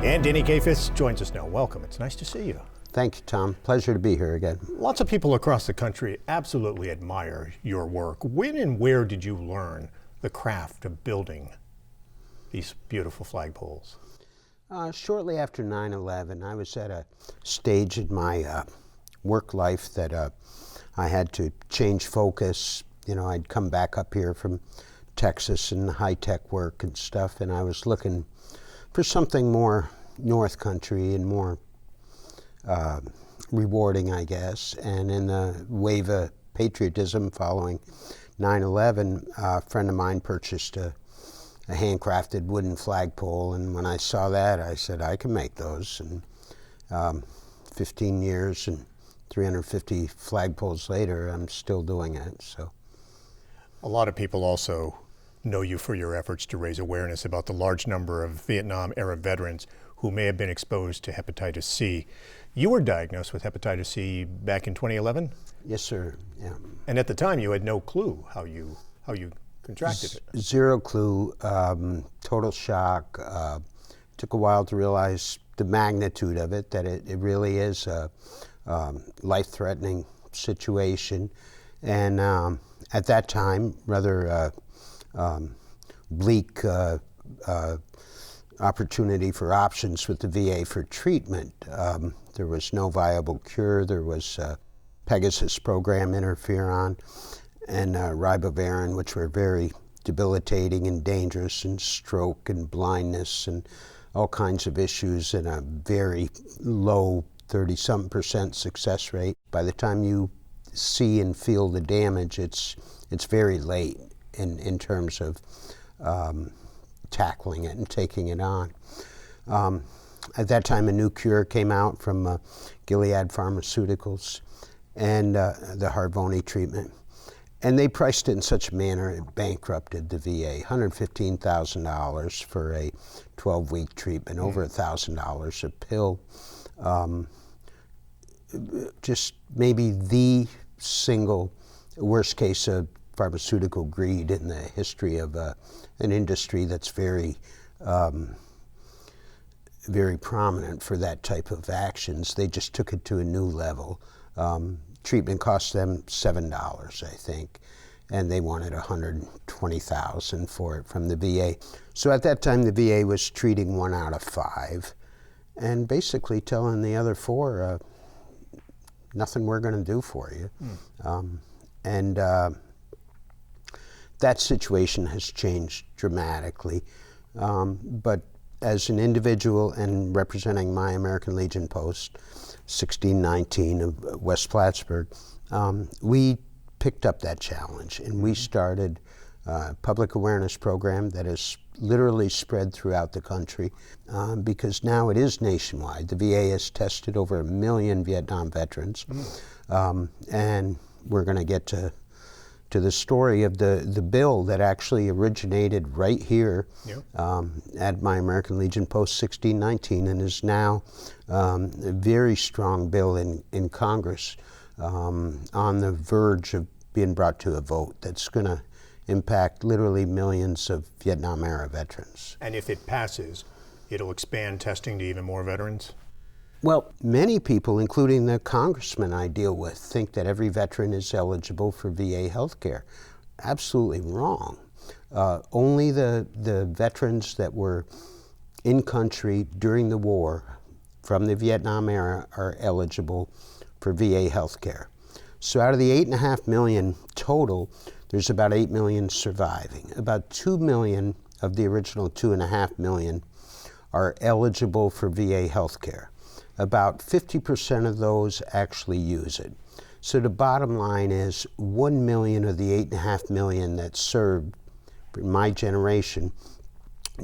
And Danny Kaifetz joins us now. Welcome. It's nice to see you. Thank you, Tom. Pleasure to be here again. Lots of people across the country absolutely admire your work. When and where did you learn the craft of building these beautiful flagpoles? Shortly after 9/11, I was at a stage in my work life that I had to change focus. You know, I'd come back up here from Texas and high-tech work and stuff, and I was looking for something more North Country and more rewarding, I guess. And in the wave of patriotism following 9/11, a friend of mine purchased a handcrafted wooden flagpole, and when I saw that, I said, I can make those. And 15 years and 350 flagpoles later, I'm still doing it. So, a lot of people also know you for your efforts to raise awareness about the large number of Vietnam-era veterans who may have been exposed to hepatitis C. You were diagnosed with hepatitis C back in 2011? Yes, sir. Yeah. And at the time, you had no clue how you contracted it. Zero clue. Total shock. Took a while to realize the magnitude of it, that it really is a life-threatening situation. And at that time, rather bleak opportunity for options with the VA for treatment. There was no viable cure. There was Pegasus program, interferon, and ribavirin, which were very debilitating and dangerous, and stroke and blindness and all kinds of issues, and a very low 30-something% success rate. By the time you see and feel the damage, it's very late in terms of tackling it and taking it on. At that time, a new cure came out from Gilead Pharmaceuticals and the Harvoni treatment. And they priced it in such a manner it bankrupted the VA. $115,000 for a 12-week treatment, over $1,000 a pill. Just maybe the single worst case of pharmaceutical greed in the history of an industry that's very, very prominent for that type of actions. They just took it to a new level. Treatment cost them $7, I think, and they wanted $120,000 for it from the VA. So at that time, the VA was treating 1 out of 5, and basically telling the other 4, nothing we're going to do for you. That situation has changed dramatically. But as an individual and representing my American Legion post, 1619 of West Plattsburgh, we picked up that challenge, and we started a public awareness program that has literally spread throughout the country, because now it is nationwide. The VA has tested over 1 million Vietnam veterans, and we're going to get to the story of the bill that actually originated right here at my American Legion Post 1619, and is now a very strong bill in Congress, on the verge of being brought to a vote that's going to impact literally millions of Vietnam-era veterans. And if it passes, it'll expand testing to even more veterans? Well, many people, including the congressman I deal with, think that every veteran is eligible for VA health care. Absolutely wrong. Only the veterans that were in country during the war from the Vietnam era are eligible for VA health care. So out of the 8.5 million total, there's about 8 million surviving. About 2 million of the original 2.5 million are eligible for VA health care. About 50% of those actually use it. So the bottom line is 1 million of the 8.5 million that served in my generation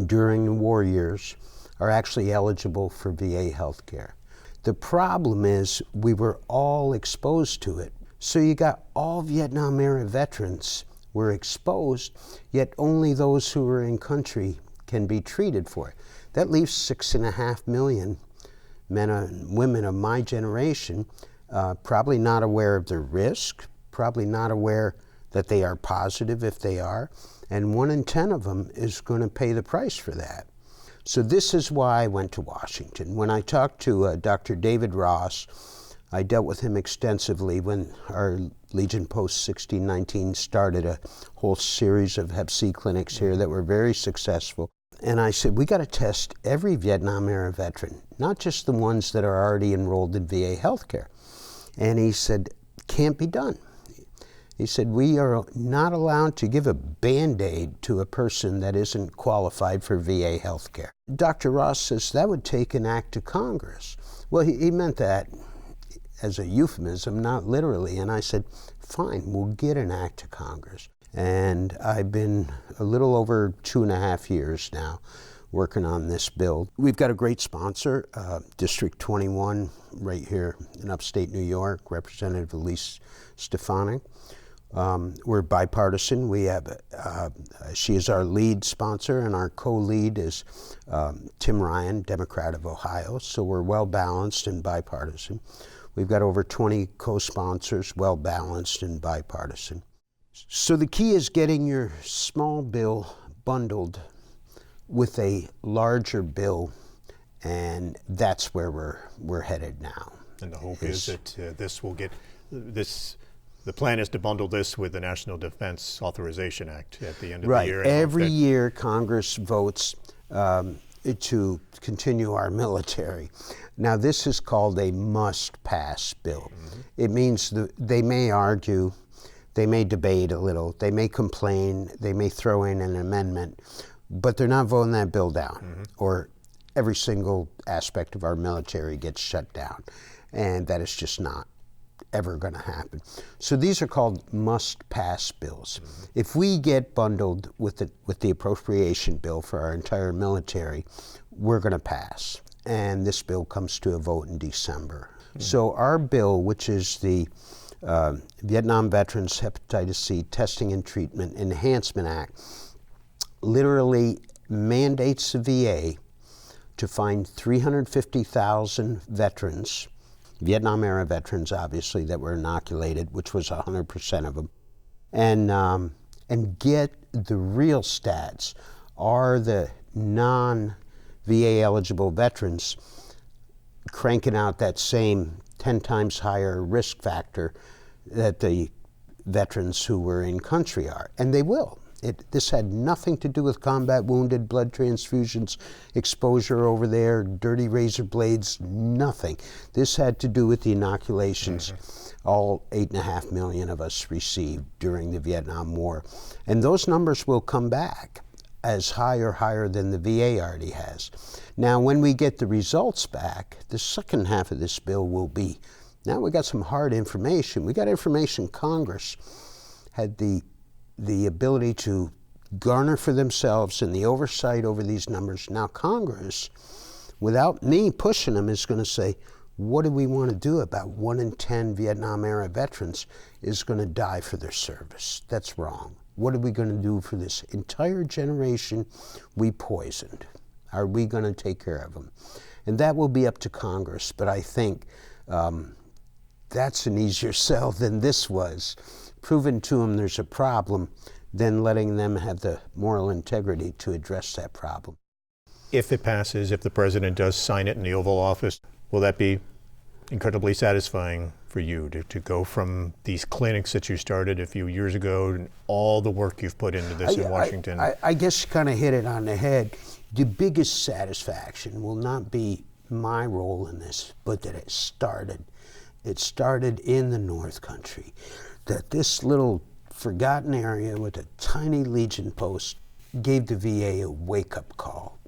during the war years are actually eligible for VA health care. The problem is we were all exposed to it. So you got all Vietnam-era veterans were exposed, yet only those who were in country can be treated for it. That leaves 6.5 million men and women of my generation probably not aware of the risk, probably not aware that they are positive if they are, and 1 in 10 of them is going to pay the price for that. So this is why I went to Washington. When I talked to Dr. David Ross, I dealt with him extensively when our Legion Post 1619 started a whole series of Hep C clinics here that were very successful. And I said, we got to test every Vietnam-era veteran, not just the ones that are already enrolled in VA healthcare. And he said, can't be done. He said, we are not allowed to give a Band-Aid to a person that isn't qualified for VA healthcare. Dr. Ross says that would take an act of Congress. Well, he meant that as a euphemism, not literally. And I said, fine, we'll get an act of Congress. And I've been a little over 2.5 years now working on this bill. We've got a great sponsor, District 21, right here in upstate New York, Representative Elise Stefanik. We're bipartisan. We have, she is our lead sponsor, and our co-lead is Tim Ryan, Democrat of Ohio. So we're well balanced and bipartisan. We've got over 20 co-sponsors, well balanced and bipartisan. So the key is getting your small bill bundled with a larger bill, and that's where we're headed now. And the hope is that this will get this. The plan is to bundle this with the National Defense Authorization Act at the end of the year. Right. Every year, Congress votes to continue our military. Now, this is called a must-pass bill. Mm-hmm. It means they may argue, they may debate a little, they may complain, they may throw in an amendment, but they're not voting that bill down, or every single aspect of our military gets shut down. And that is just not ever going to happen. So these are called must-pass bills. If we get bundled with the appropriation bill for our entire military, we're going to pass. And this bill comes to a vote in December. So our bill, which is the Vietnam Veterans Hepatitis C Testing and Treatment Enhancement Act, literally mandates the VA to find 350,000 veterans, Vietnam-era veterans, obviously, that were inoculated, which was 100% of them, and get the real stats. Are the non-VA eligible veterans cranking out that same 10 times higher risk factor that the veterans who were in country are? And they will. This had nothing to do with combat wounded, blood transfusions, exposure over there, dirty razor blades, nothing. This had to do with the inoculations all 8.5 million of us received during the Vietnam War. And those numbers will come back as high or higher than the VA already has. Now, when we get the results back, the second half of this bill will be, now we got some hard information. We got information Congress had the ability to garner for themselves and the oversight over these numbers. Now Congress, without me pushing them, is going to say, what do we want to do about 1 in 10 Vietnam-era veterans is going to die for their service? That's wrong. What are we going to do for this entire generation we poisoned? Are we going to take care of them? And that will be up to Congress, but I think that's an easier sell than this was. Proving to them there's a problem, then letting them have the moral integrity to address that problem. If it passes, if the president does sign it in the Oval Office, will that be incredibly satisfying for you to go from these clinics that you started a few years ago and all the work you've put into this in Washington? I guess you kind of hit it on the head. The biggest satisfaction will not be my role in this, but that it started. It started in the North Country. That this little forgotten area with a tiny Legion post gave the VA a wake-up call.